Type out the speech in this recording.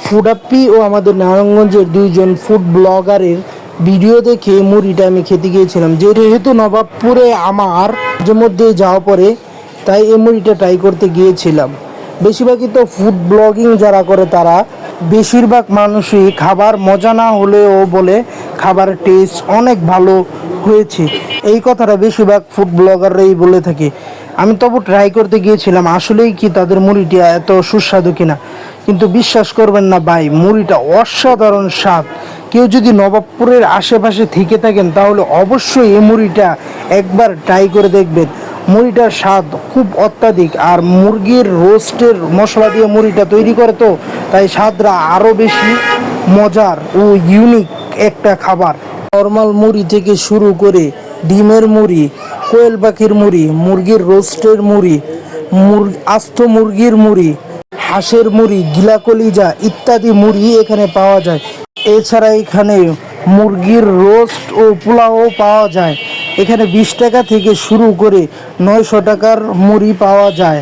ফুডাপ্পি ও আমাদের নারায়ণগঞ্জের দুইজন ফুড ব্লগারের ভিডিও দেখে মুড়িটা আমি খেতে গিয়েছিলাম। যেহেতু নবাবপুরে আমার মাঝে মধ্যে যাওয়া পরে, তাই এই মুড়িটা ট্রাই করতে গিয়েছিলাম। বেশিরভাগই তো ফুড ব্লগিং যারা করে তারা বেশিরভাগ মানুষই খাবার মজা না হলেও বলে খাবারের টেস্ট অনেক ভালো হয়েছে। এই কথাটা বেশিরভাগ ফুড ব্লগাররাই বলে থাকে। আমি তবু ট্রাই করতে গিয়েছিলাম আসলেই কি তাদের মুড়িটা এত সুস্বাদু কিনা। কিন্তু বিশ্বাস করবেন না ভাই, মুড়িটা অসাধারণ স্বাদ। কেউ যদি নবাবপুরের আশেপাশে থেকে থাকেন তাহলে অবশ্যই এই মুড়িটা একবার ট্রাই করে দেখবেন। মুড়িটার স্বাদ খুব অত্যাধিক, আর মুরগির রোস্টের মশলা দিয়ে মুড়িটা তৈরি করে, তো তাই স্বাদটা আরও বেশি মজার ও ইউনিক একটা খাবার। নর্মাল মুড়ি থেকে শুরু করে ডিমের মুড়ি, কোয়েল পাখির মুড়ি, মুরগির রোস্টের মুড়ি, আস্ত মুরগির মুড়ি, হাঁসের মুড়ি, গিলা কলিজা ইত্যাদি মুড়ি এখানে পাওয়া যায়। এছাড়া এখানে মুরগির রোস্ট ও পোলাও পাওয়া যায়। এখানে 20 টাকা থেকে শুরু করে 900 টাকার মুড়ি পাওয়া যায়।